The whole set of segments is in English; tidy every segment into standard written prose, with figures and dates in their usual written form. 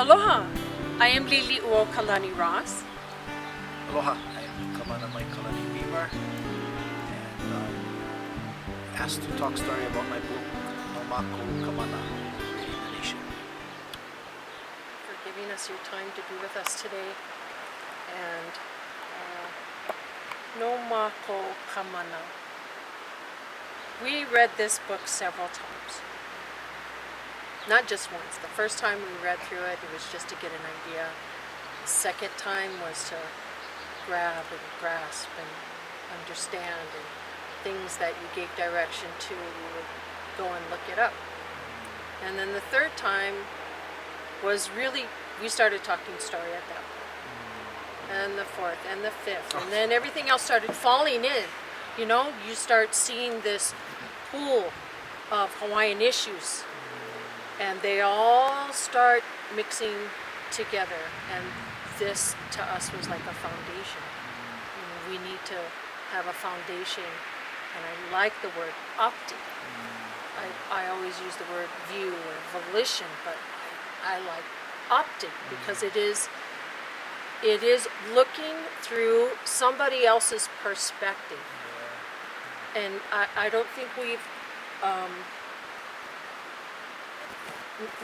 Aloha! I am Lili Uo Kalani Ross. Aloha, I'm Kamana Beamer, and asked to talk story about my book, No Makou, Kamana, Liberating the Nation. For giving us your time to be with us today. And No Makou Kamana. We read this book several times. Not just once. The first time we read through it, it was just to get an idea. The second time was to grab and grasp and understand, and things that you gave direction to, you would go and look it up. And then the third time was really, we started talking story at that point. And the fourth and the fifth, and then everything else started falling in. You know, you start seeing this pool of Hawaiian issues, and they all start mixing together, and this to us was like a foundation. You know, we need to have a foundation, and I like the word opting. I always use the word view or volition, but I like opting because it is looking through somebody else's perspective. And I don't think we've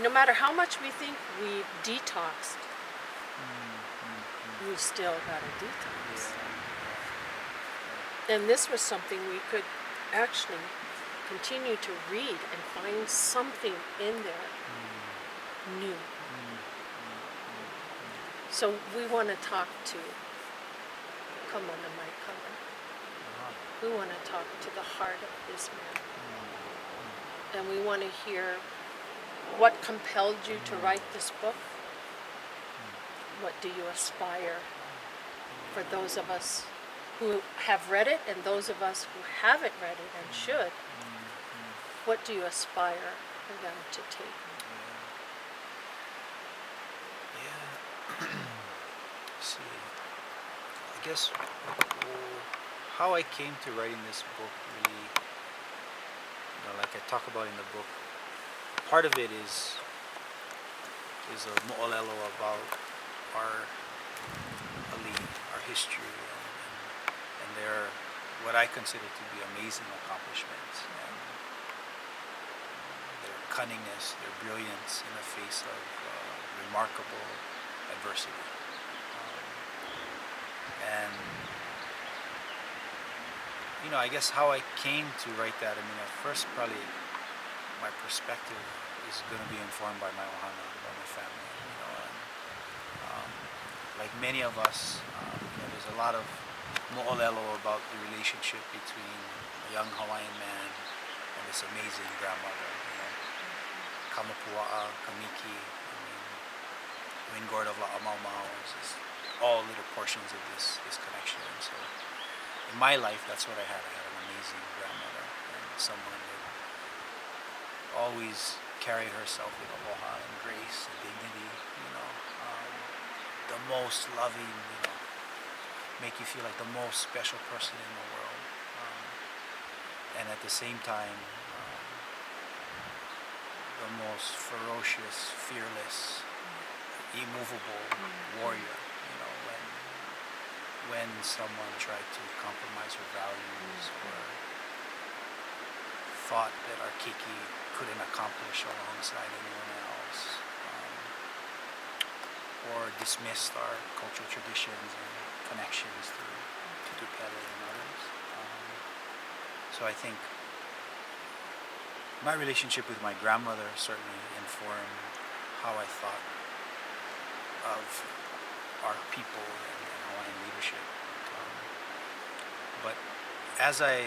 no matter how much we think we've detoxed, we still got a detox. And this was something we could actually continue to read and find something in there new. So we want to talk to Kamana my color. We want to talk to the heart of this man. And we want to hear what compelled you to write this book. What do you aspire for those of us who have read it and those of us who haven't read it and should? What do you aspire for them to take? See, I guess how I came to writing this book really, like I talk about in the book, part of it is a mo'olelo about our alii, our history, and their what I consider to be amazing accomplishments, and their cunningness, their brilliance in the face of remarkable adversity. And I guess how I came to write that, at first probably my perspective is going to be informed by my ohana, by my family. Like many of us, there's a lot of mo'olelo about the relationship between a young Hawaiian man and this amazing grandmother. Kamapua'a, Kamiki, Wingord of La'amaumau, is all little portions of this connection. And so in my life, that's what I had. I had an amazing grandmother, and someone that always carried herself with aloha and grace and dignity, the most loving, make you feel like the most special person in the world. And at the same time, the most ferocious, fearless, immovable warrior. When someone tried to compromise her values or thought that our keiki couldn't accomplish alongside anyone else, or dismissed our cultural traditions and connections to Pele and others. So I think my relationship with my grandmother certainly informed how I thought of our people and Hawaiian leadership. But as I,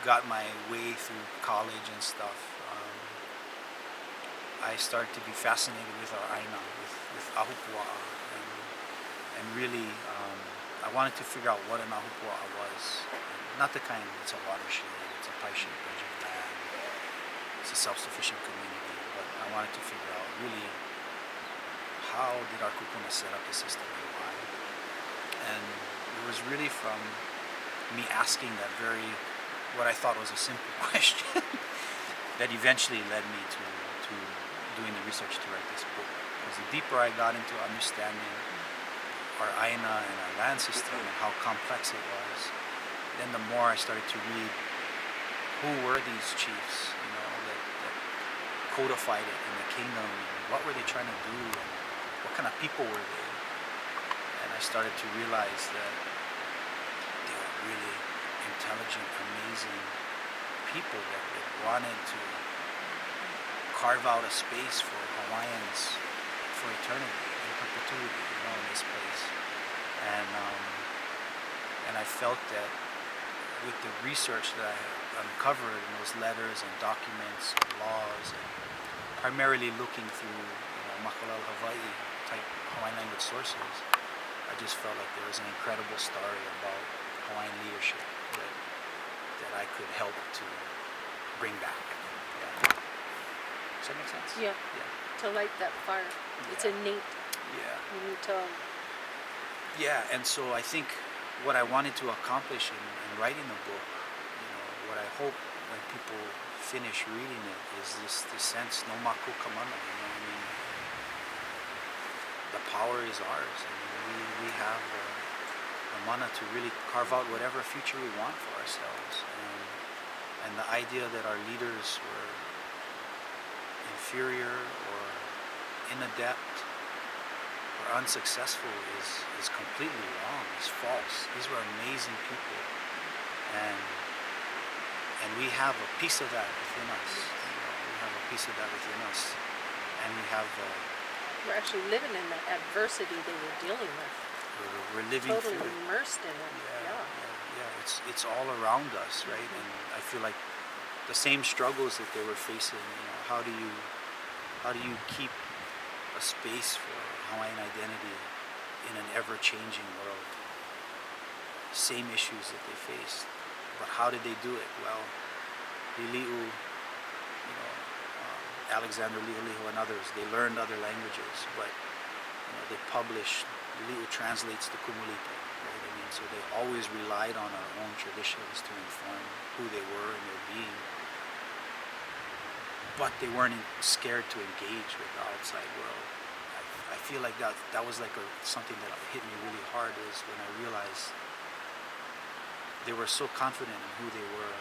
got my way through college and stuff, I started to be fascinated with our aina, with ahupua'a, and really I wanted to figure out what an ahupua'a was. Not the kind that's a watershed, it's a pai-shaped bridge of land, it's a self-sufficient community, but I wanted to figure out really how did our kupuna set up the system and why. And it was really from me asking that what I thought was a simple question that eventually led me to doing the research to write this book. Because the deeper I got into understanding our Aina and our land system and how complex it was, then the more I started to read who were these chiefs, that codified it in the kingdom, and what were they trying to do, and what kind of people were they. And I started to realize that they were really intelligent, amazing people that wanted to carve out a space for Hawaiians for eternity and perpetuity, in this place. And I felt that with the research that I had uncovered in those letters and documents and laws, and primarily looking through Makou Hawaii type Hawaiian language sources, I just felt like there was an incredible story about Hawaiian leadership that I could help to bring back. Yeah. Does that make sense? Yeah. To light that fire. It's innate. Yeah. You need to. Yeah, and so I think what I wanted to accomplish in writing the book, what I hope when people finish reading it is this sense, no Makou Kamana, the power is ours. We have the mana to really carve out whatever future we want for ourselves. And the idea that our leaders were inferior or inadept or unsuccessful is completely wrong. It's false. These were amazing people, and we have a piece of that within us. We have a piece of that within us, and we have. We're actually living in that adversity they were dealing with. We're living totally through it. immersed in it. Yeah. It's all around us, right? And I feel like the same struggles that they were facing. How do you keep a space for Hawaiian identity in an ever-changing world? Same issues that they faced, but how did they do it? Well, Lili'u, Alexander Lili'u and others, they learned other languages, but they published. Lili'u translates the Kumulipa, right? So they always relied on our own traditions to inform who they were and their being. But they weren't scared to engage with the outside world. I feel like that was like something that hit me really hard, is when I realized they were so confident in who they were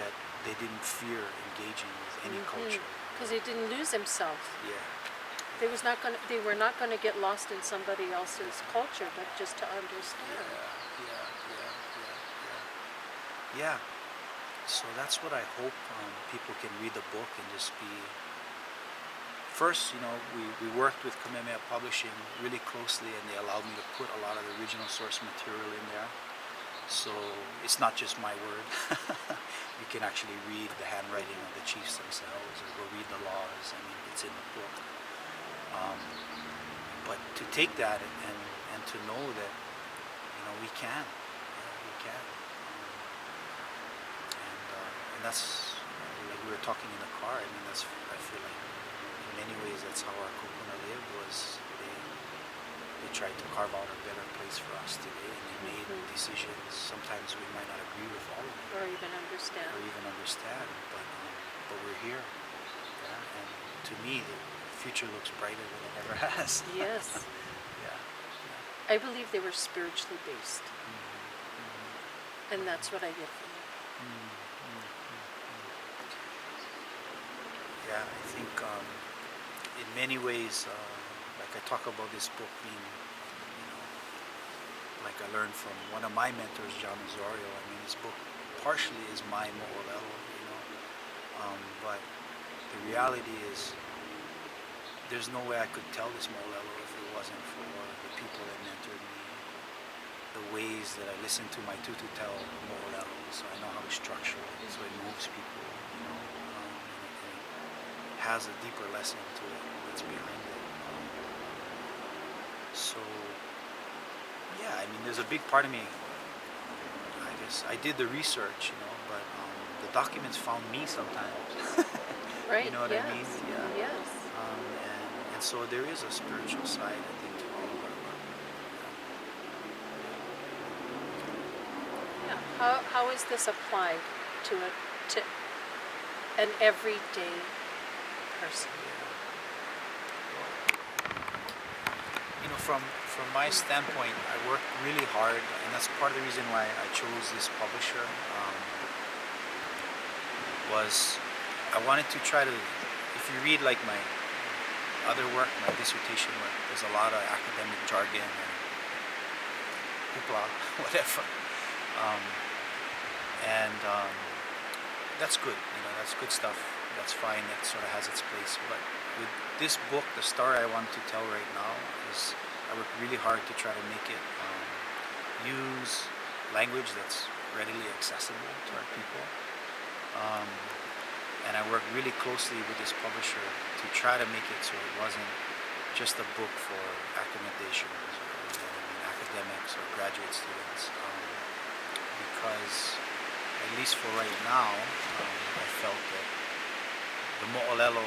that they didn't fear engaging with any culture. Because he didn't lose himself. Yeah. They were not going to get lost in somebody else's culture, but just to understand. Yeah. So that's what I hope people can read the book and just be. First, we worked with Kamehameha Publishing really closely, and they allowed me to put a lot of the original source material in there. So it's not just my word. You can actually read the handwriting of the chiefs themselves, or go read the laws. It's in the book. But to take that and to know that, we can. We can. And that's, like we were talking in the car, I feel like in many ways that's how our kupuna lived, was they tried to carve out a better place for us today, and they made decisions. Sometimes we might not agree with all of them. Or even understand. But we're here. Yeah? And to me, the future looks brighter than it ever has. Yes. Yeah. I believe they were spiritually based. And that's what I get from it. Yeah, I think in many ways, like I talk about this book being, like I learned from one of my mentors, John Osorio. This book partially is my mo'olelo, but the reality is there's no way I could tell this mo'olelo if it wasn't for the people that mentored me, the ways that I listen to my tutu tell mo'olelo, so I know how it's structured, so it moves people, it has a deeper lesson to it that's behind it. So yeah, there's a big part of me, I guess I did the research, but the documents found me sometimes. Right. You know what I mean? Yeah. Yes. And so there is a spiritual side, I think, to all of our work. Yeah. How is this applied to an everyday course. From my standpoint, I worked really hard, and that's part of the reason why I chose this publisher. Was I wanted to try to, if you read like my other work, my dissertation work, there's a lot of academic jargon and hoopla, whatever, and that's good. That's good stuff. That's fine. That sort of has its place. But with this book, the story I want to tell right now is I worked really hard to try to make it use language that's readily accessible to our people. And I worked really closely with this publisher to try to make it so it wasn't just a book for accommodations or academics or graduate students. Because, at least for right now, I felt that the mo'olelo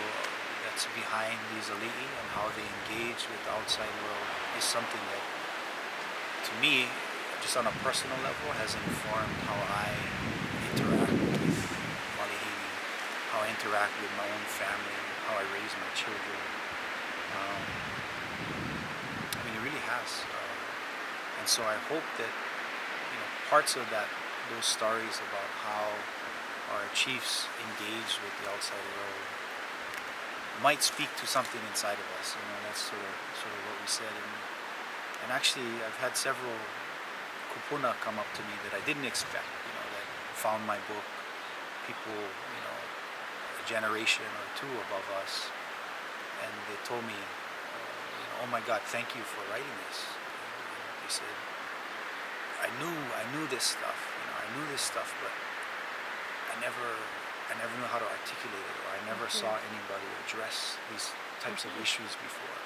that's behind these ali'i and how they engage with the outside world is something that, to me, just on a personal level, has informed how I interact with Malihini, how I interact with my own family, how I raise my children. It really has. And so I hope that, parts of those stories about how our chiefs engage with the outside world might speak to something inside of us. That's sort of what we said. And actually, I've had several kupuna come up to me that I didn't expect. That found my book. People, a generation or two above us, and they told me, "Oh my God, thank you for writing this." They said, I knew this stuff. I knew this stuff, but I never knew how to articulate it, or I never saw anybody address these types of issues before.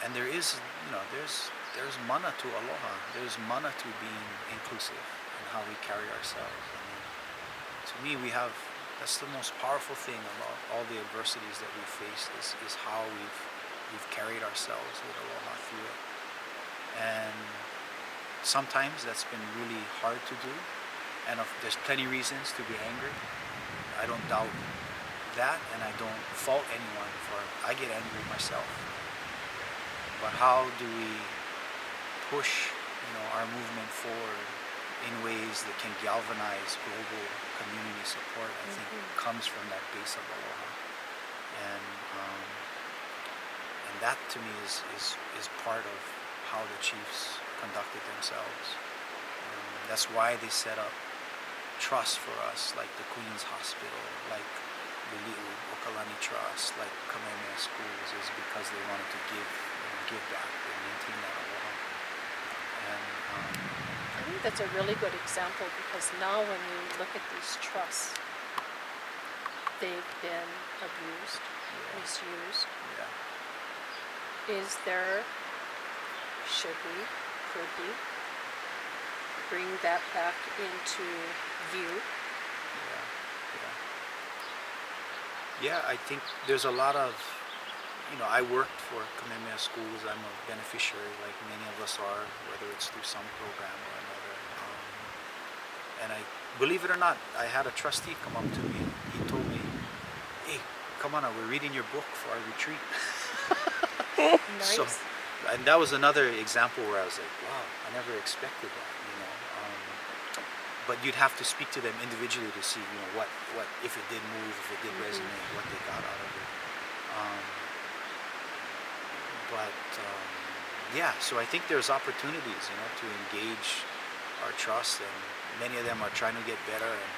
And there is, there's mana to aloha. There's mana to being inclusive in how we carry ourselves. To me, that's the most powerful thing about all the adversities that we face is how we've carried ourselves with aloha through it. And sometimes that's been really hard to do, and there's plenty reasons to be angry. I don't doubt that, and I don't fault anyone for it. I get angry myself. But how do we push, our movement forward in ways that can galvanize global community support? I think comes from that base of aloha, and that to me is part of how the chiefs conducted themselves. That's why they set up trusts for us, like the Queen's Hospital, like the Li'u Okalani Trust, like Kamehameha Schools, is because they wanted to give back and maintain that aloha. And I think that's a really good example, because now when you look at these trusts, they've been abused, misused. Should we, could we bring that back into view? Yeah, I think there's a lot of, I worked for Kamehameha Schools. I'm a beneficiary, like many of us are, whether it's through some program or another. And I, believe it or not, I had a trustee come up to me and he told me, "Hey, Kamana, we're reading your book for our retreat." Nice. So, and that was another example where I was like, wow, I never expected that, but you'd have to speak to them individually to see, what if it did move, if it did resonate, what they got out of it. So I think there's opportunities, to engage our trust, and many of them are trying to get better and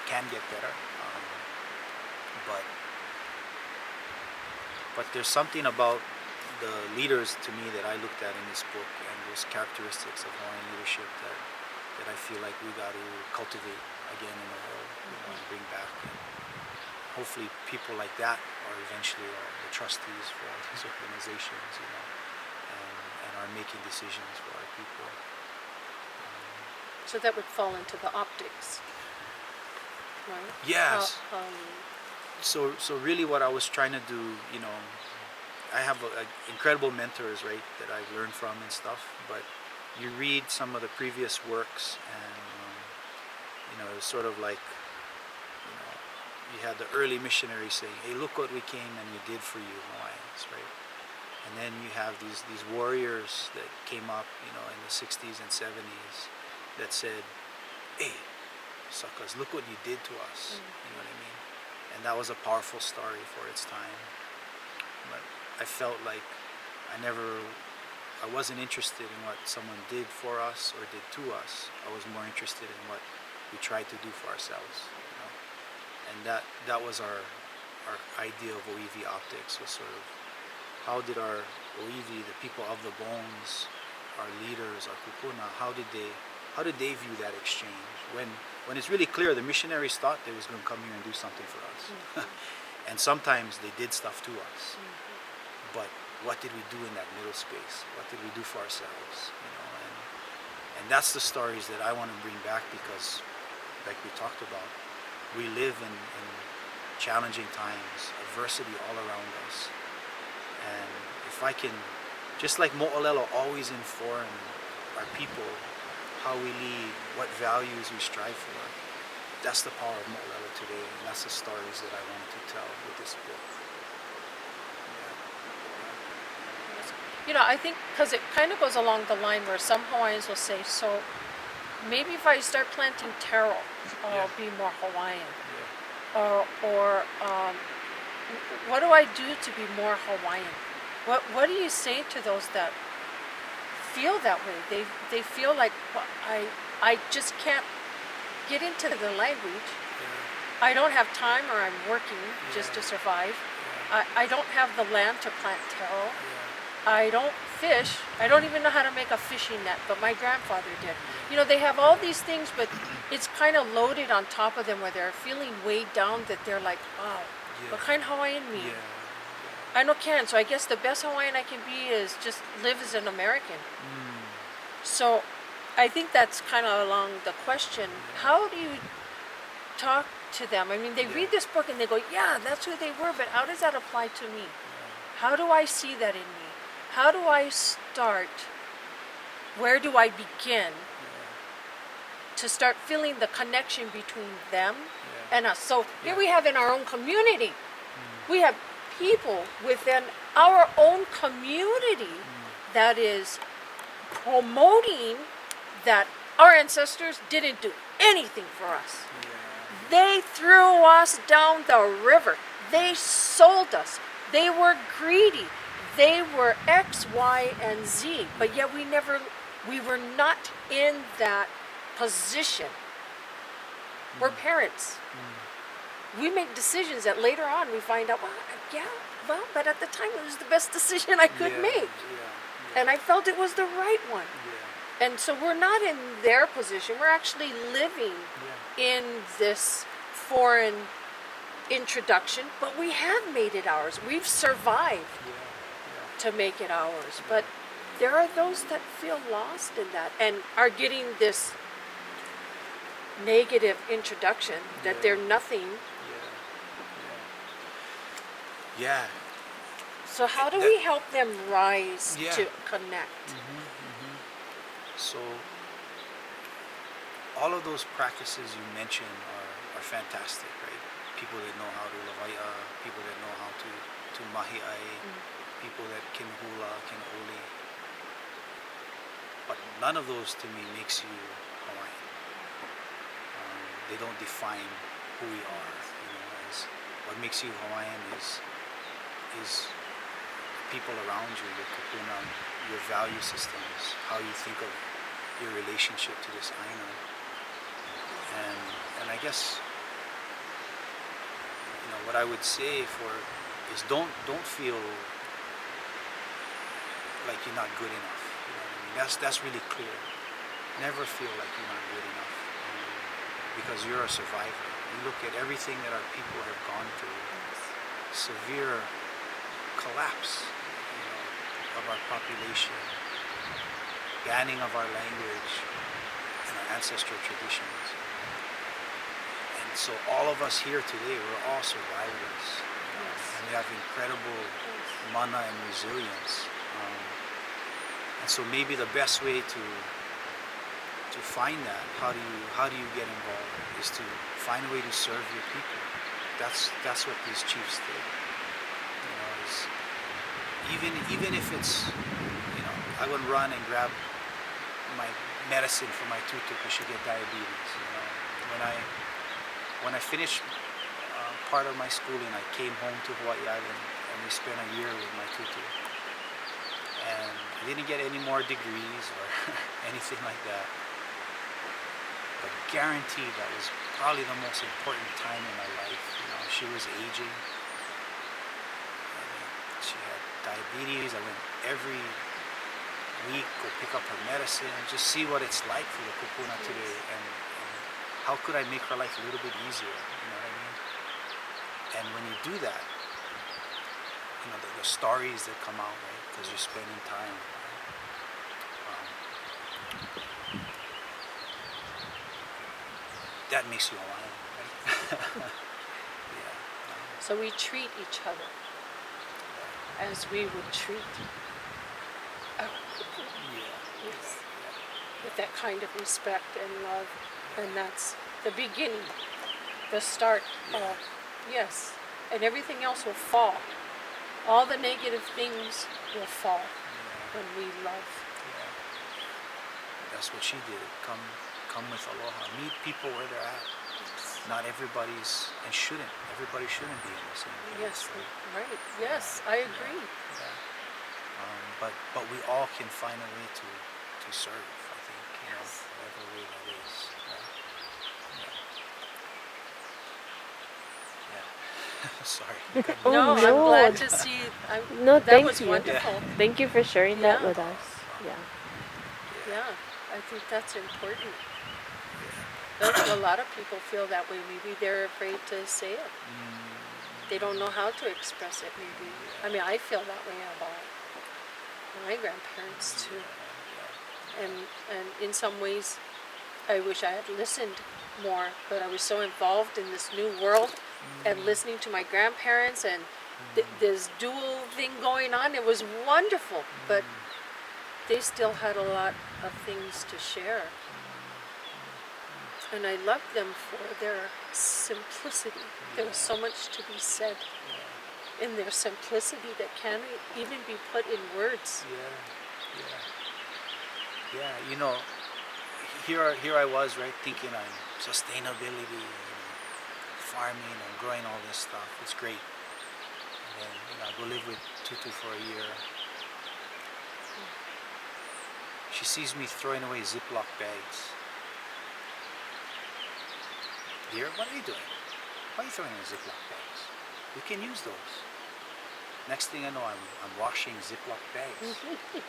can get better. But there's something about the leaders, to me, that I looked at in this book, and those characteristics of Hawaiian leadership that I feel like we got to cultivate again in the world, and bring back. And hopefully people like that are eventually the trustees for all these organizations, and are making decisions for our people. So that would fall into the optics, right? Yes. So really what I was trying to do, I have incredible mentors, right, that I've learned from and stuff, but you read some of the previous works, and it's sort of like, you had the early missionaries saying, "Hey, look what we came and we did for you, Hawaiians," right? And then you have these warriors that came up, you know, in the 60s and 70s that said, "Hey, suckers, look what you did to us." You know what I mean? And that was a powerful story for its time. But I felt like I wasn't interested in what someone did for us or did to us. I was more interested in what we tried to do for ourselves, you know? And that was our idea of Oiwi optics, was sort of how did our Oiwi, the people of the bones, our leaders, our kupuna, how did they view that exchange? When it's really clear, the missionaries thought they was going to come here and do something for us. And sometimes they did stuff to us. But what did we do in that middle space? What did we do for ourselves? You know, and that's the stories that I want to bring back, because, like we talked about, we live in challenging times, adversity all around us. And if I can, just like Mo'olelo always inform our people how we lead, what values we strive for, that's the power of Mo'olelo today, and that's the stories that I wanted to tell with this book. You know, I think because it kind of goes along the line where some Hawaiians will say, so maybe if I start planting taro, I'll be more Hawaiian. Or what do I do to be more Hawaiian? What do you say to those that feel that way? They feel like, well, I just can't get into the language. I don't have time, or I'm working just to survive. I don't have the land to plant taro. I don't fish. I don't even know how to make a fishing net, but my grandfather did. You know, they have all these things, but it's kind of loaded on top of them where they're feeling weighed down, that they're like, wow, what kind of Hawaiian me? I no can, so I guess the best Hawaiian I can be is just live as an American. So I think that's kind of along the question. How do you talk to them? I mean, they read this book and they go, yeah, that's who they were, but how does that apply to me? How do I see that in me? How do I start? Where do I begin to start feeling the connection between them and us? So here we have in our own community, we have people within our own community that is promoting that our ancestors didn't do anything for us. They threw us down the river. They sold us. They were greedy. They were X, Y, and Z, but yet we were not in that position. We're parents. We make decisions that later on we find out, well, but at the time it was the best decision I could make. And I felt it was the right one. And so we're not in their position. We're actually living in this foreign introduction, but we have made it ours. We've survived to make it ours. But there are those that feel lost in that and are getting this negative introduction that they're nothing. So how do we help them rise to connect? So all of those practices you mentioned are fantastic, right? People that know how to lavaia, people that know how to mahi'ai, people that can hula, can oli. But none of those to me makes you Hawaiian. They don't define who we are. You know, as what makes you Hawaiian is people around you, your kupuna, your value systems, how you think of your relationship to this aina. And I guess, you know, what I would say is don't feel like you're not good enough. You know what I mean? That's really clear. Never feel like you're not good enough, because you're a survivor. You look at everything that our people have gone through, severe collapse, you know, of our population, banning of our language and our ancestral traditions. And so all of us here today, we're all survivors. And we have incredible mana and resilience. And so maybe the best way to find that, how do you get involved, is to find a way to serve your people. that's what these chiefs did. You know, is even if it's, you know, I would run and grab my medicine for my tutu because she get diabetes. You know, when I finished part of my schooling, I came home to Hawaii Island and we spent a year with my tutu. And I didn't get any more degrees or anything like that. But guaranteed that was probably the most important time in my life. You know, she was aging. She had diabetes. I went every week, go pick up her medicine, and just see what it's like for the kupuna today, and how could I make her life a little bit easier. You know what I mean? And when you do that, you know, the stories that come out, right? Because you're spending time. That makes you alive, right? Yeah. So we treat each other as we would treat our people. Yeah. Yes. With that kind of respect and love. And that's the beginning, the start of, yes. And everything else will fall. All the negative things will fall when we love. Yeah. That's what she did. Come with aloha. Meet people where they're at. Yes. Not everybody's, and shouldn't. Everybody shouldn't be in the same place. Yes, right. Yes, I agree. Yeah. But we all can find a way to serve, I think, you know, whatever way that is. Yeah. Sorry. Oh, No, I'm no. glad to see. No, that thank was you. wonderful. Thank you for sharing that Yeah. with us. Yeah. Yeah, I think that's important. But a lot of people feel that way. Maybe they're afraid to say it. They don't know how to express it, maybe. I mean, I feel that way about my grandparents too. And in some ways, I wish I had listened more, but I was so involved in this new world and listening to my grandparents and this dual thing going on. It was wonderful, but they still had a lot of things to share. And I loved them for their simplicity. There was so much to be said in their simplicity that can't even be put in words. Yeah. You know, here I was, right, thinking on sustainability, farming, and growing all this stuff. It's great. And then, you know, I go live with Tutu for a year. She sees me throwing away Ziploc bags. Dear, what are you doing? Why are you throwing away Ziploc bags? We can use those. Next thing I know, I'm washing Ziploc bags. You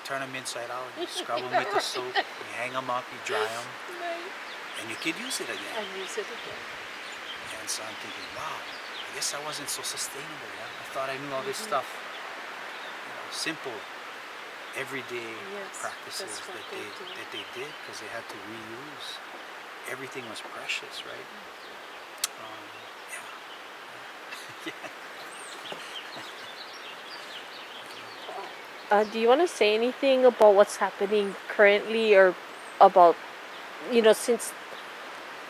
turn them inside out, you scrub them with the soap, you hang them up, you dry them, and you can use it again. And use it again. And so I'm thinking, wow, I guess I wasn't so sustainable. Yeah? I thought I knew all this stuff. You know, simple, everyday practices that's what that they did because they had to reuse. Everything was precious, right? Do you want to say anything about what's happening currently, or about, since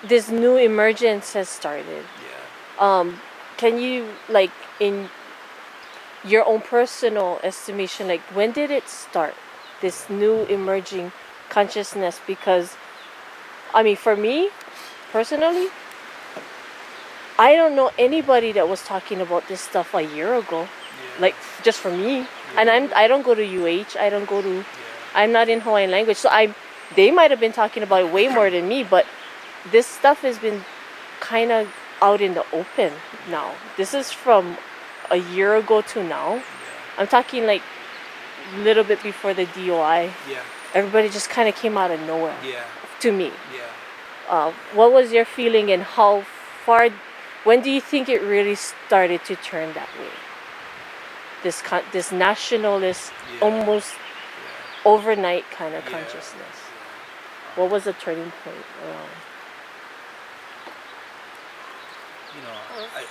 this new emergence has started? Yeah. Can you, like, in your own personal estimation, like, when did it start, this new emerging consciousness? Because, I mean, for me, personally, I don't know anybody that was talking about this stuff a year ago. Like, just for me. And I don't go to UH. I'm not in Hawaiian language. So they might have been talking about it way more than me, but this stuff has been kind of out in the open now. This is from a year ago to now. I'm talking like a little bit before the DOI. Yeah. Everybody just kind of came out of nowhere. Yeah. To me. Yeah. What was your feeling, and when do you think it really started to turn that way? This nationalist, almost overnight kind of consciousness. What was the turning point around? You know, I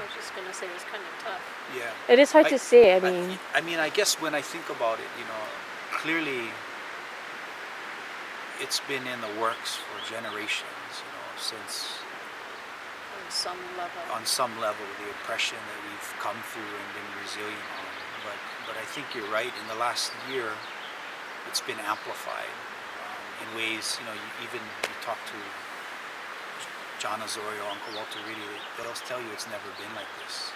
was just going to say it was kind of tough. Yeah. It is hard to say. I mean, I guess when I think about it, clearly it's been in the works for generations, since On some level. on some level, the oppression that we've come through and been resilient on. But I think you're right. In the last year, it's been amplified in ways. You talk to John Azorio, Uncle Walter Reedy, they'll tell you it's never been like this.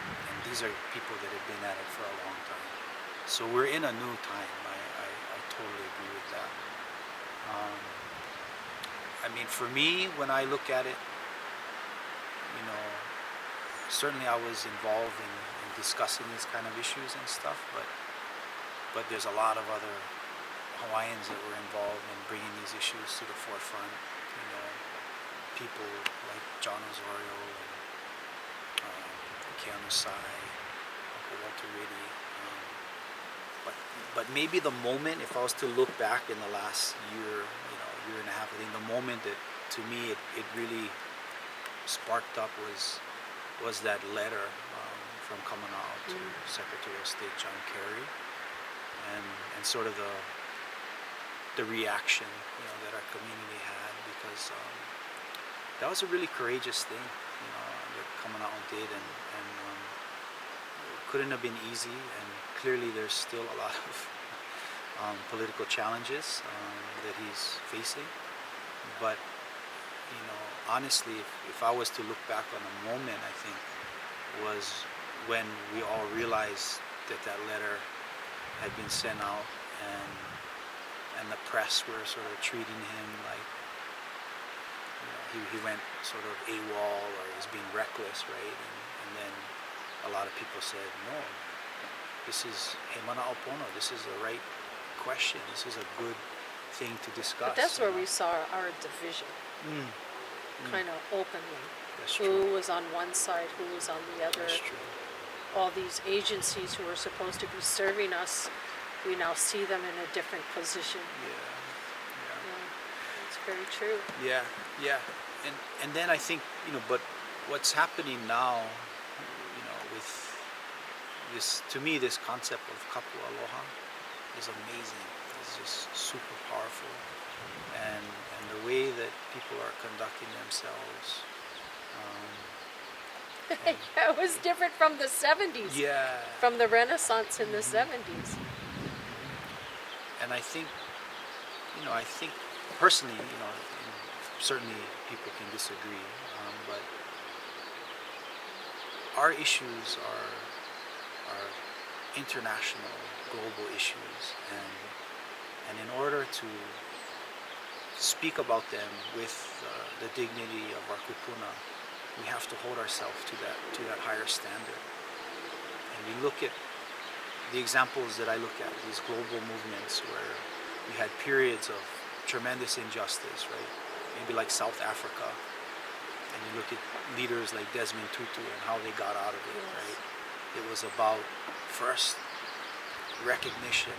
And these are people that have been at it for a long time. So we're in a new time. I totally agree with that. For me, when I look at it, certainly I was involved in discussing these kind of issues and stuff, but there's a lot of other Hawaiians that were involved in bringing these issues to the forefront. People like John Osorio and Keanu Sai, Uncle Walter Reedy. But maybe the moment, if I was to look back in the last year, year and a half, I think the moment that to me it really sparked up was that letter from Kamana to Secretary of State John Kerry, and sort of the reaction that our community had, because that was a really courageous thing that Kamana did, and it couldn't have been easy, and clearly there's still a lot of political challenges that he's facing. But honestly, if I was to look back on a moment, I think was when we all realized that letter had been sent out, and the press were sort of treating him like he went sort of AWOL, or he was being reckless, right? And then a lot of people said, no, this is Mana Opono, this is the right question, this is a good thing to discuss. But that's where we saw our division, kind of openly. That's true. Who was on one side, who was on the other. That's true. All these agencies who were supposed to be serving us, we now see them in a different position. Yeah. It's very true. Yeah. And then I think, but what's happening now, with this, to me, this concept of kapu aloha is amazing. It's just super powerful. And the way that people are conducting themselves. Yeah, it was different from the 70s. Yeah. From the Renaissance in the 70s. And I think personally, certainly people can disagree, but our issues are international, global issues, and in order to speak about them with the dignity of our kupuna, we have to hold ourselves to that higher standard. And we look at the examples that I look at, these global movements where we had periods of tremendous injustice, right? Maybe like South Africa, and you look at leaders like Desmond Tutu and how they got out of it, right? It was about first recognition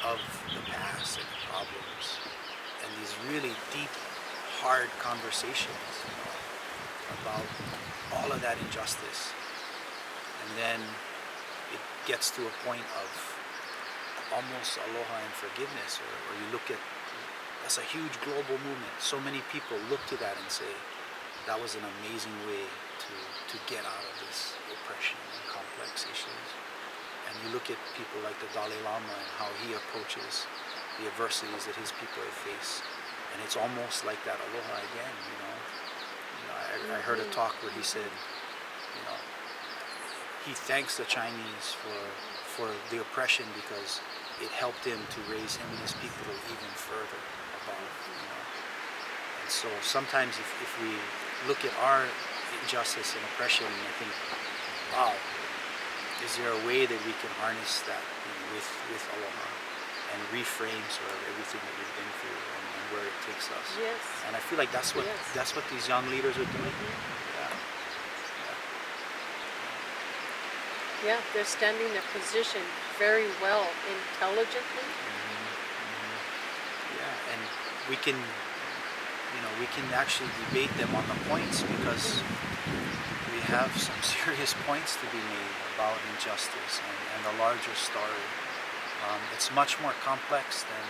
of the past and the problems, and these really deep, hard conversations about all of that injustice. And then it gets to a point of almost aloha and forgiveness, or you look at, that's a huge global movement. So many people look to that and say, that was an amazing way to get out of this oppression and complex issues. And you look at people like the Dalai Lama and how he approaches the adversities that his people have faced, and it's almost like that aloha again, I heard a talk where he said, he thanks the Chinese for the oppression because it helped him to raise him and his people even further above, And so sometimes if we look at our injustice and oppression, I think, wow, is there a way that we can harness that with aloha and reframe sort of everything that we've been through and where it takes us? Yes. And I feel like that's what these young leaders are doing. Yeah, they're standing their position very well, intelligently. Yeah, and we can actually debate them on the points, because we have some serious points to be made about injustice and the larger story. It's much more complex than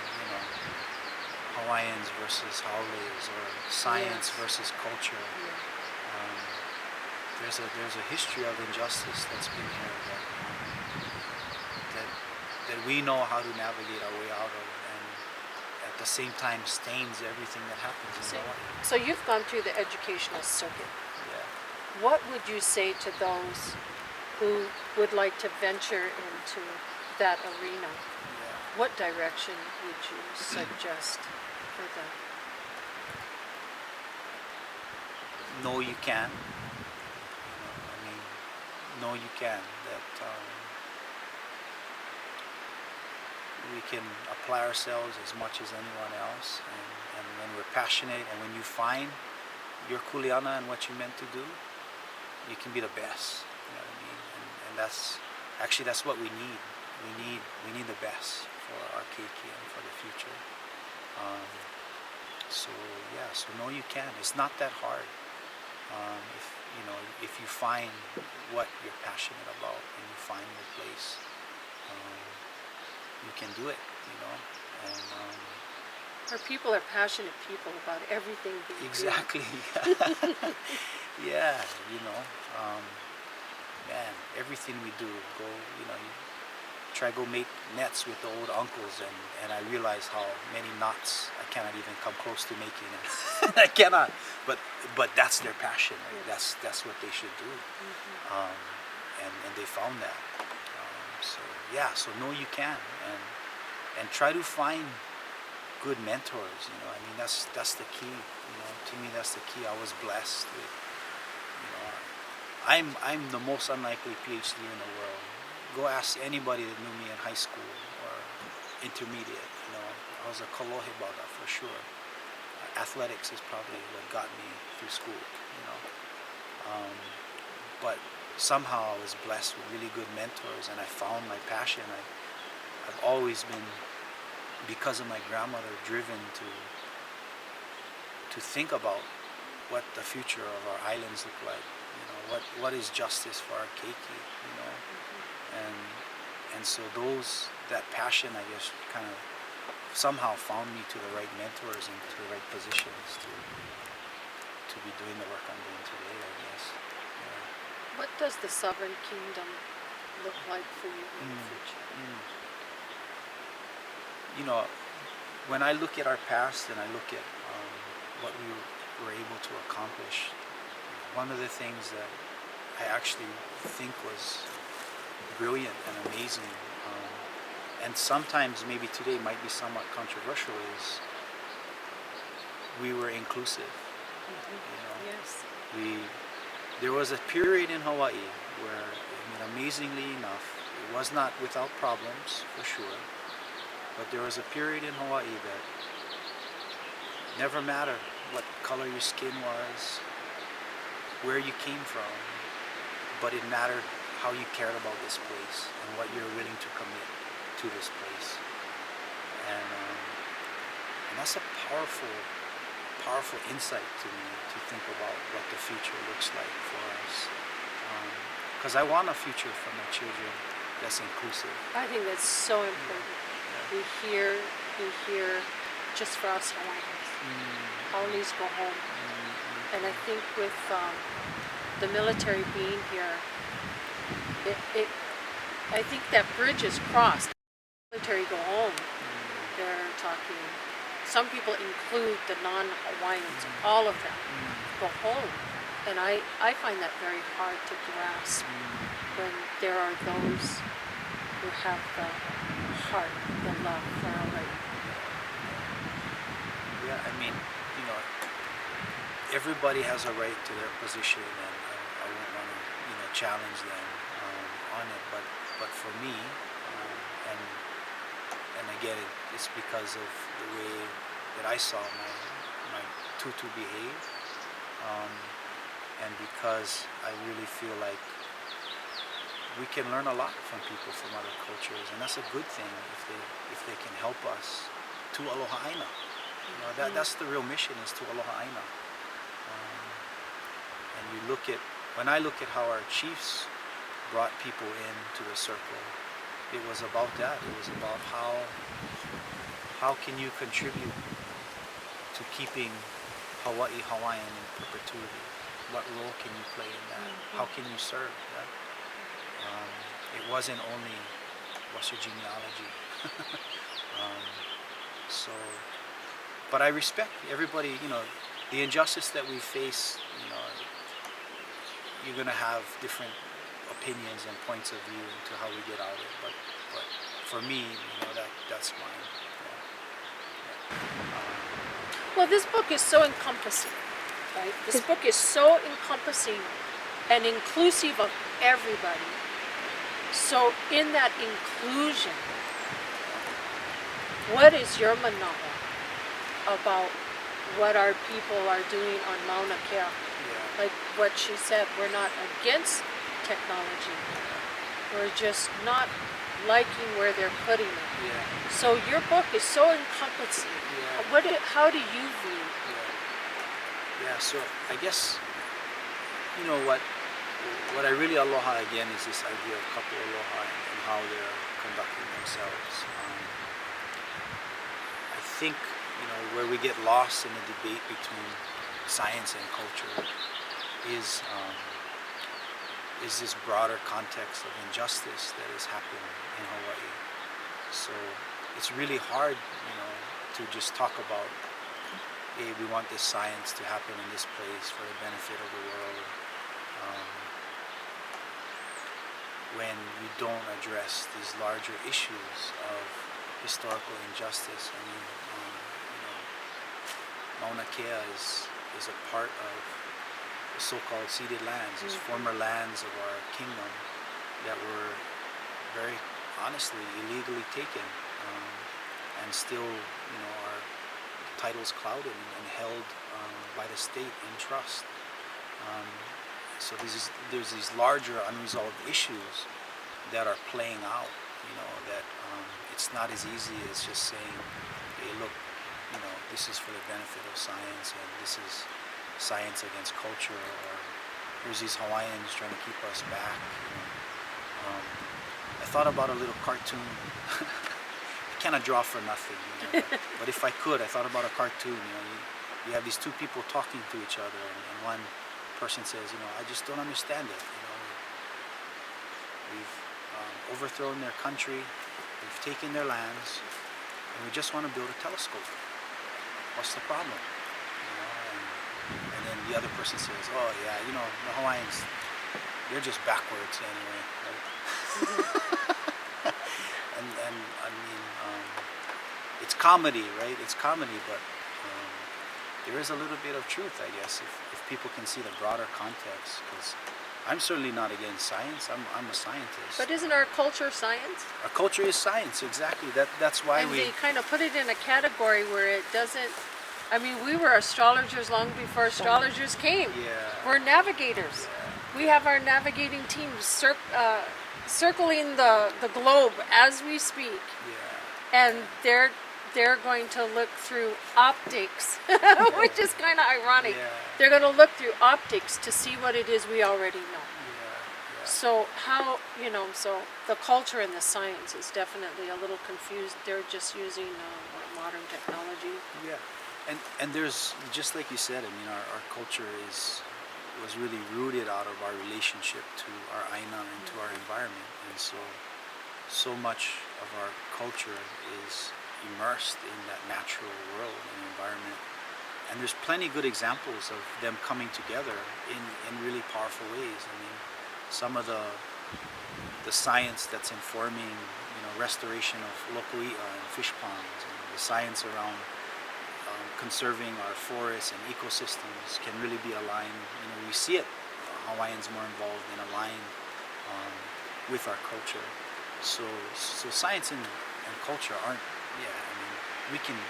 Hawaiians versus Haules, or science versus culture. there's a history of injustice that's been here that that we know how to navigate our way out of, and at the same time stains everything that happens in So, Hawaii. so you've gone through the educational circuit. Yeah. What would you say to those who would like to venture into that arena? Yeah. What direction would you suggest for them? No, you can. I mean, no, you can. That we can apply ourselves as much as anyone else, and when we're passionate, and when you find your kuleana and what you meant to do, you can be the best. You know what I mean? And that's what we need. We need the best for our keiki and for the future. So yeah, so no, you can. It's not that hard. If you find what you're passionate about and you find your place, you can do it. And Our people are passionate people about everything they do. exactly. Yeah. Man, everything we do, you try go make nets with the old uncles, and I realize how many knots I cannot even come close to making it. I cannot, but that's their passion. Right? Yes. That's what they should do, Mm-hmm. and they found that. So yeah, so no, you can, and try to find good mentors. I mean, that's the key. To me, that's the key. I was blessed with, I'm the most unlikely PhD in the world. Go ask anybody that knew me in high school or intermediate. I was a kolohe baga for sure. Athletics is probably what got me through school. But somehow I was blessed with really good mentors, and I found my passion. I've always been, because of my grandmother, driven to think about what the future of our islands look like. What is justice for our keiki. And so that passion, I guess, kind of somehow found me to the right mentors and to the right positions to be doing the work I'm doing today, I guess. Yeah. What does the sovereign kingdom look like for you in the future? When I look at our past and I look at what we were able to accomplish, one of the things that I actually think was brilliant and amazing, and sometimes maybe today might be somewhat controversial, is we were inclusive. Yes. There was a period in Hawaii where, amazingly enough, it was not without problems for sure, but there was a period in Hawaii that never mattered what color your skin was, where you came from, but it mattered how you cared about this place and what you're willing to commit to this place. And that's a powerful insight to me, to think about what the future looks like for us. Because I want a future for my children that's inclusive. I think that's so important. We hear just for us Hawaiians. Haulis go home. And I think with the military being here, I think that bridge is crossed. Military go home. They're talking. Some people include the non-Hawaiians, all of them go home, and I find that very hard to grasp when there are those who have the heart, the love for our right. Yeah, everybody has a right to their position, and I won't want to, challenge them on it. But for me, and again, it's because of the way that I saw my tutu behave, and because I really feel like we can learn a lot from people from other cultures, and that's a good thing if they can help us to aloha aina. That's the real mission, is to aloha aina. And when I look at how our chiefs brought people into the circle, it was about that. It was about how can you contribute to keeping Hawaii Hawaiian in perpetuity. what role can you play in that? How can you serve? Yeah? It wasn't only what's your genealogy. um, so, but I respect everybody. You know, the injustice that we face. You know, you're gonna have different opinions and points of view into how we get out of it. But for me, you know, that's mine. Well, this book is so encompassing, right? This book is so encompassing and inclusive of everybody. So in that inclusion, what is your manana about what our people are doing on Mauna Kea? Yeah. Like what she said, we're not against technology. We're just not liking where they're putting it. Yeah. So your book is so encompassing. Yeah. How do you view? Yeah. So I guess, you know, what I really aloha again is this idea of kapu aloha and how they're conducting themselves. I think, you know, where we get lost in the debate between science and culture is this broader context of injustice that is happening in Hawaii. So it's really hard, you know, to just talk about, hey, we want this science to happen in this place for the benefit of the world, when you don't address these larger issues of historical injustice. I mean, you know, Mauna Kea is a part of the so-called ceded lands, these former lands of our kingdom that were very honestly illegally taken, and still, you know, are titles clouded and held by the state in trust. So there's these larger unresolved issues that are playing out, you know, that it's not as easy as just saying, hey, look, you know, this is for the benefit of science and this is science against culture, or there's these Hawaiians trying to keep us back. You know. I thought about a little cartoon. I cannot draw for nothing, you know, but if I could, I thought about a cartoon. You know, you have these two people talking to each other, and one person says, you know, I just don't understand it. You know, we've overthrown their country, we've taken their lands, and we just want to build a telescope. What's the problem? You know, and then the other person says, oh yeah, you know, the Hawaiians, they're just backwards anyway, right? and I mean, it's comedy, right? It's comedy, but there is a little bit of truth, I guess, if people can see the broader context. Because I'm certainly not against science. I'm a scientist. But isn't our culture science? Our culture is science, exactly. That's why and we they kind of put it in a category where it doesn't. I mean, we were astrologers long before astrologers came. Yeah. We're navigators. Yeah. We have our navigating teams circling the globe as we speak. Yeah. And they're going to look through optics, which is kind of ironic. Yeah. They're going to look through optics to see what it is we already know. Yeah. So how, you know, so the culture and the science is definitely a little confused. They're just using modern technology. Yeah. And there's, just like you said, I mean, our culture was really rooted out of our relationship to our aina and to our environment. And so much of our culture is immersed in that natural world and environment. And there's plenty good examples of them coming together in really powerful ways. I mean, some of the science that's informing, you know, restoration of lokoi'a and fish ponds, and the science around conserving our forests and ecosystems can really be aligned. You know, we see it, Hawaiians more involved and aligned with our culture. So science and culture aren't, yeah, I mean,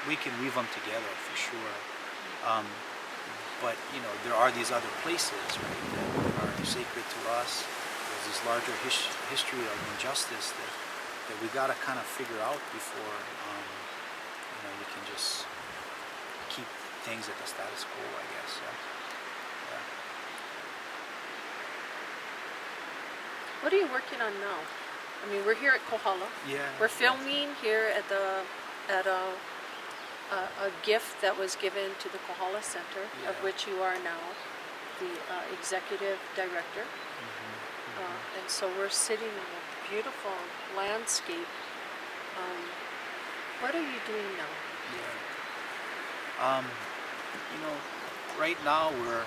we can weave them together for sure. But you know, there are these other places, right, that are sacred to us. There's this larger history of injustice that we gotta kind of figure out before you know, we can just keep things at the status quo, I guess. Yeah. What are you working on now? I mean, we're here at Kohala. Yeah. We're filming here at a gift that was given to the Kohala Center, of which you are now. the executive director. And so we're sitting in a beautiful landscape. What are you doing now? Yeah. You know, right now we're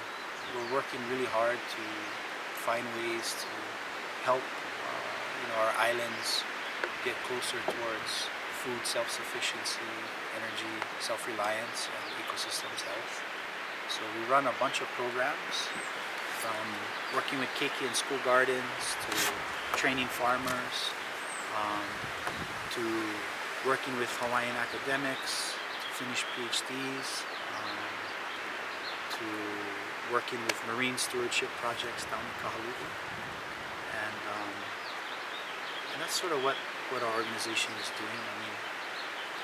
working really hard to find ways to help our islands get closer towards food self-sufficiency, energy self-reliance, and ecosystems health. So we run a bunch of programs, from working with keiki in school gardens to training farmers, to working with Hawaiian academics to finish PhDs, to working with marine stewardship projects down in Kahalu'u. And that's sort of what our organization is doing. I mean,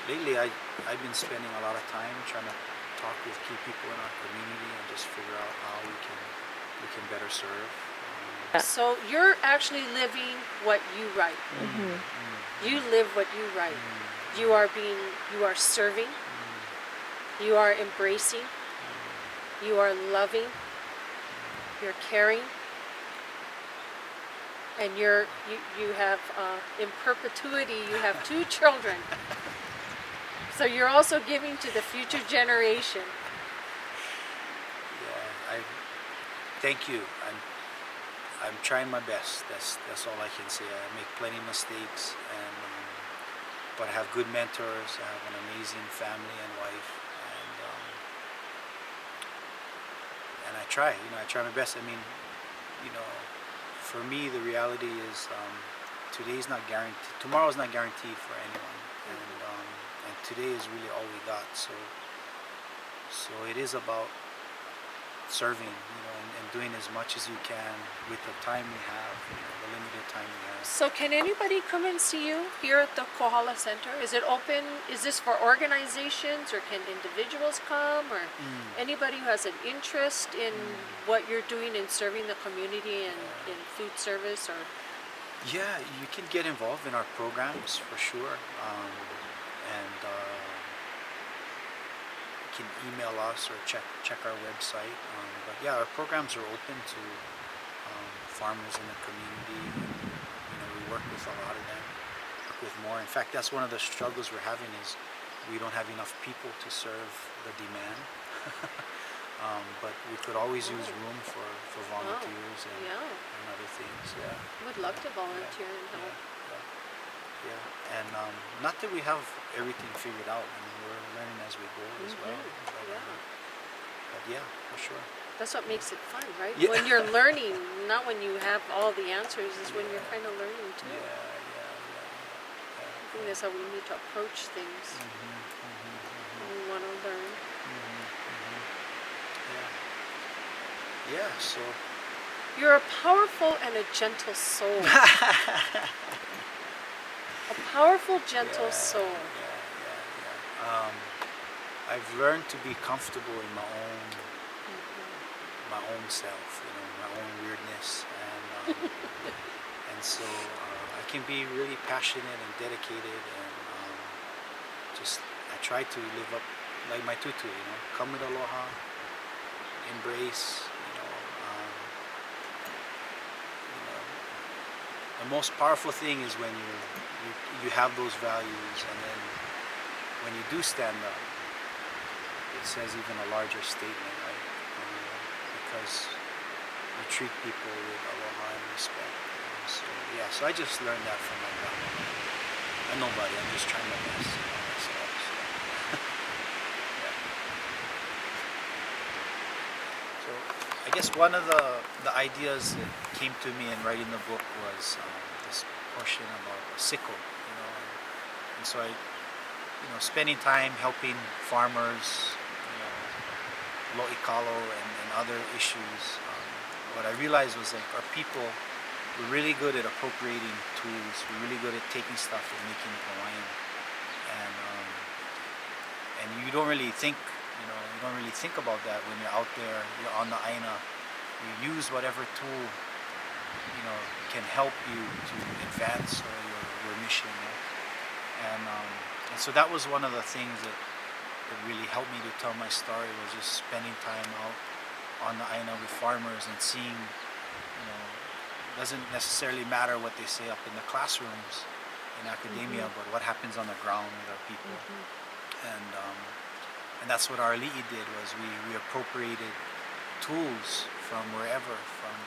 lately I've been spending a lot of time trying to talk with key people in our community and just figure out how we can better serve. So you're actually living what you write. You live what you write. You are serving. You are embracing. You are loving. You're caring. And you have in perpetuity you have 2 children. So you're also giving to the future generation. Yeah, thank you. I'm trying my best. That's all I can say. I make plenty of mistakes, but I have good mentors. I have an amazing family and wife, and I try. I try my best. I mean, for me, the reality is today's not guaranteed. Tomorrow's not guaranteed for anyone, and today is really all we got. So it is about serving, and doing as much as you can with the time we have, the limited time we have. So can anybody come and see you here at the Kohala Center? Is it open? Is this for organizations, or can individuals come, or anybody who has an interest in what you're doing in serving the community and in food service? Or yeah, you can get involved in our programs for sure, and you can email us or check our website. But yeah, our programs are open to farmers in the community. We work with a lot of them, work with more. In fact, that's one of the struggles we're having is we don't have enough people to serve the demand. But we could always use room for volunteers and other things. Yeah. would love to volunteer and help. Yeah. And not that we have everything figured out. I mean, we're learning as we go as well. But yeah, for sure. That's what makes it fun, right? Yeah. When you're learning, not when you have all the answers, is when you're kind of learning too. Yeah. I think that's how we need to approach things. When we want to learn. Yeah, so You're a powerful and a gentle soul. A powerful, gentle soul. I've learned to be comfortable in my own self, my own weirdness, and so I can be really passionate and dedicated, and I try to live up like my tutu, come with aloha, embrace. The most powerful thing is when you have those values, and then when you do stand up, it says even a larger statement, right? Because you treat people with aloha and respect. So I just learned that from my grandma. And nobody, I'm just trying my best myself. So I guess one of the ideas that came to me in writing the book was this portion about a sickle, and so I, spending time helping farmers, lo'ikalo and other issues. What I realized was our people were really good at appropriating tools. We're really good at taking stuff and making it Hawaiian, and you don't really think. You don't really think about that when you're out there, you're on the aina. You use whatever tool, can help you to advance your mission. And so that was one of the things that really helped me to tell my story, was just spending time out on the Aina with farmers and seeing, doesn't necessarily matter what they say up in the classrooms in academia, but what happens on the ground with our people. And that's what our li'i did, was we appropriated tools from wherever, from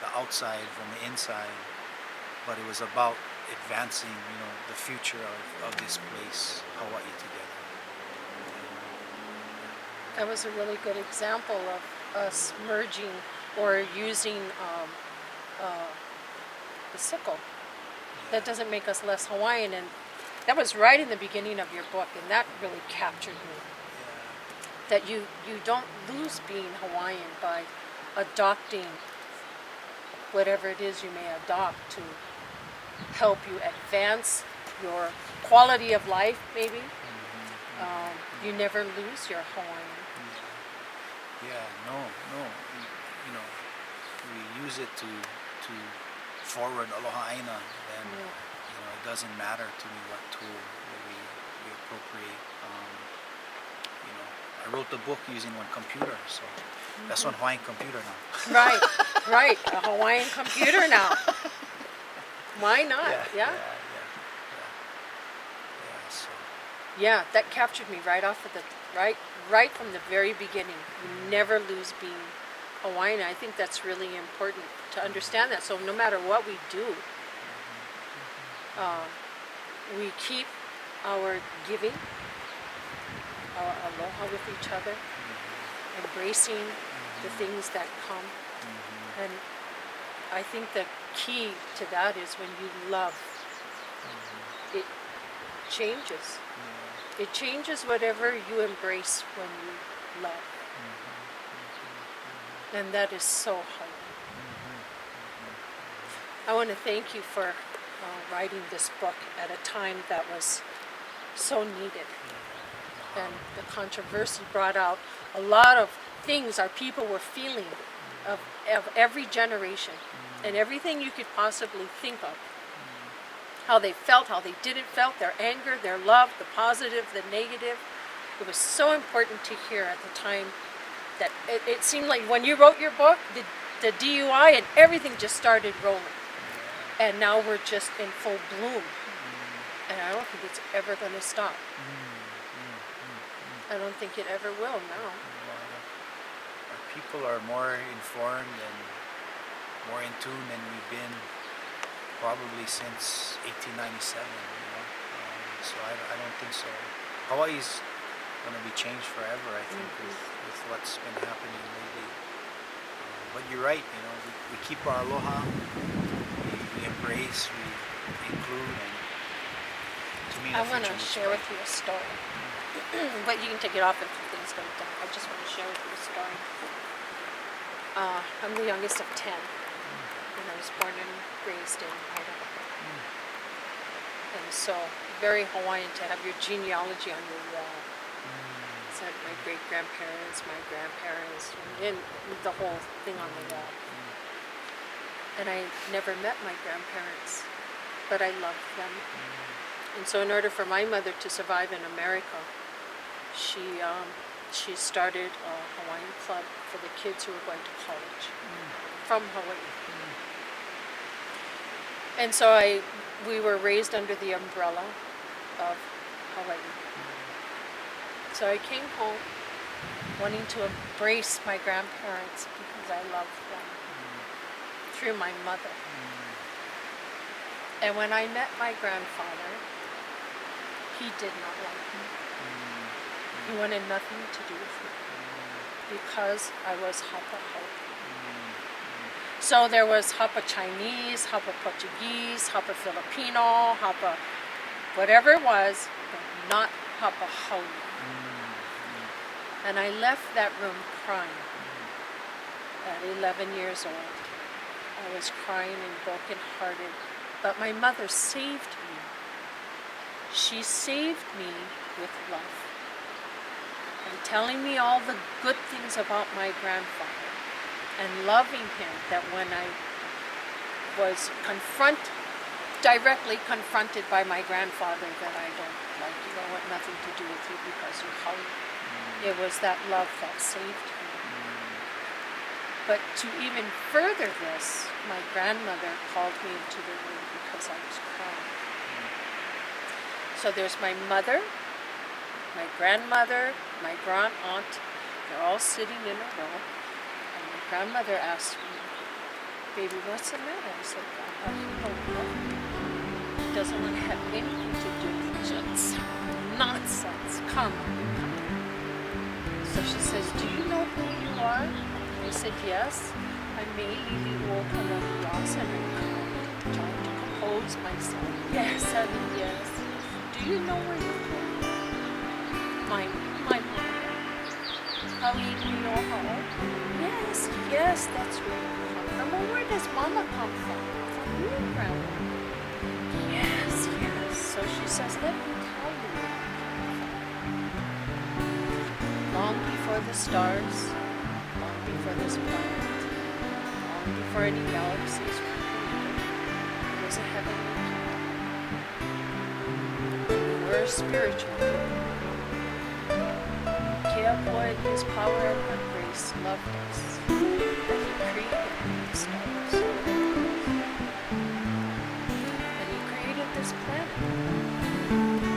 the outside, from the inside, but it was about advancing, the future of this place, Hawaii, together. That was a really good example of us merging or using the sickle. That doesn't make us less Hawaiian, and that was right in the beginning of your book, and that really captured me. That you don't lose being Hawaiian by adopting whatever it is you may adopt to help you advance your quality of life, maybe. You never lose your Hawaiian. No. We use it to forward aloha aina, then it doesn't matter to me what tool we appropriate. I wrote the book using one computer, so that's one Hawaiian computer now. Right, a Hawaiian computer now. Why not? So. Yeah, that captured me right off of right from the very beginning. You never lose being Hawaiian. I think that's really important to understand that. So no matter what we do, we keep our giving, our aloha with each other, embracing the things that come. And I think the key to that is when you love, it changes. It changes whatever you embrace when you love. And that is so hard. I want to thank you for writing this book at a time that was so needed. And the controversy brought out a lot of things our people were feeling of every generation, and everything you could possibly think of. How they felt, how they didn't felt, their anger, their love, the positive, the negative. It was so important to hear at the time that it seemed like when you wrote your book, the DUI and everything just started rolling. And now we're just in full bloom. And I don't think it's ever going to stop. I don't think it ever will now. Our people are more informed and more in tune than we've been probably since 1897, so I don't think so. Hawaii's going to be changed forever, I think, with what's been happening lately. But you're right, we keep our aloha, we embrace, we include, and to me, I want to share with you a story. But you can take it off if things go down. I just want to share with you a story. I'm the youngest of 10. And I was born and raised in Idaho. And so, very Hawaiian to have your genealogy on your wall. So my great-grandparents, my grandparents, and the whole thing on the wall. And I never met my grandparents, but I loved them. And so in order for my mother to survive in America, she started a Hawaiian club for the kids who were going to college from Hawaii. And so we were raised under the umbrella of Hawaii. So I came home wanting to embrace my grandparents because I loved them through my mother. And when I met my grandfather, he did not like me. He wanted nothing to do with me because I was Hapa Hawaiian. So there was Hapa Chinese, Hapa Portuguese, Hapa Filipino, Hapa whatever it was, but not Hapa Hawaiian. And I left that room crying at 11 years old. I was crying and brokenhearted, but my mother saved me. She saved me with love and telling me all the good things about my grandfather and loving him, that when I was directly confronted by my grandfather that I don't like you, I want nothing to do with you because you're Hawaiian. It was that love that saved me. But to even further this, my grandmother called me into the room because I was crying. So there's my mother, my grandmother, my grand aunt. They're all sitting in a row. And my grandmother asked me, "Baby, what's the matter?" I said, "Grandpa, he don't love me. He doesn't want to have anything to do with just nonsense. Come on." So she says, "Do you know who you are?" I said, "Yes. I'm Lily Wokalalios and I'm trying to compose myself." "Yes, honey, yes. Do you know where you're from?" My mom. Hawaiian. "Yes, yes, that's where you're from." "Well, where does Mama come from?" "From you, Grandma." "Yes, yes." So she says, "Let me tell you where you come from. Long before the stars, long before this planet, long before any galaxies were created, there was a heavenly kingdom. We're spiritual. Keawekane, in his power and grace, loved us. That he created the stars. And he created this planet.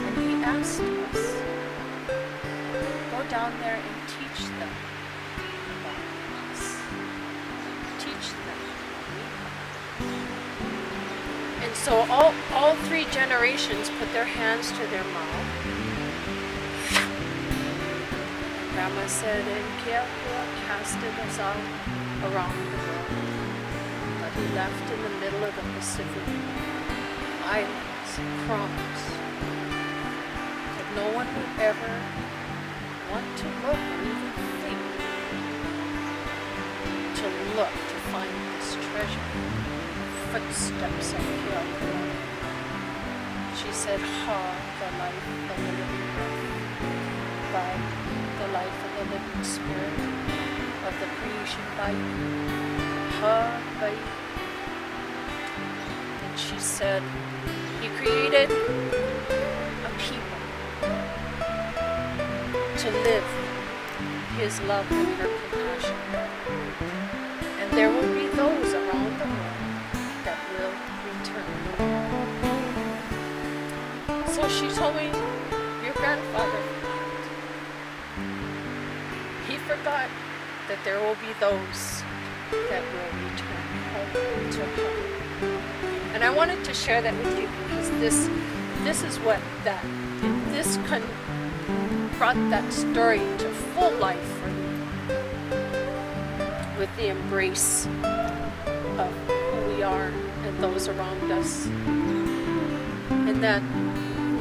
And he asked us, go down there and teach them about us. Teach them about me. And so all three generations put their hands to their mouth. Grandma said, "And Keawekane casted us out around the world, but he left in the middle of the Pacific islands, crumbs, that no one would ever want to look or even think to look to find this treasure, footsteps of Keawekane." She said, "Ha, the life of the living breath, by the life of the living spirit of the creation by you. Ha, by you." And she said, he created a people to live his love and her compassion. And there will be those around the world that will return. So she told me, your grandfather, he forgot that there will be those that will return home to home. And I wanted to share that with you because this is what brought that story to full life for me, with the embrace of who we are and those around us, and that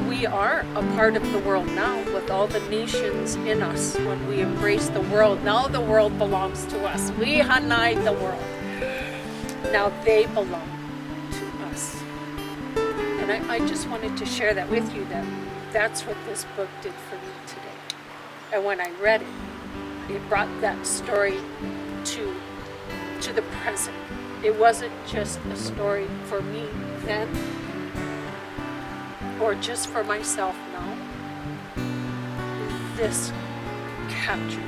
we are a part of the world now with all the nations in us. When we embrace the world, now the world belongs to us. We hanai the world. Now they belong to us. And I just wanted to share that with you, that's what this book did for me today. And when I read it, it brought that story to the present. It wasn't just a story for me then, or just for myself now. This captured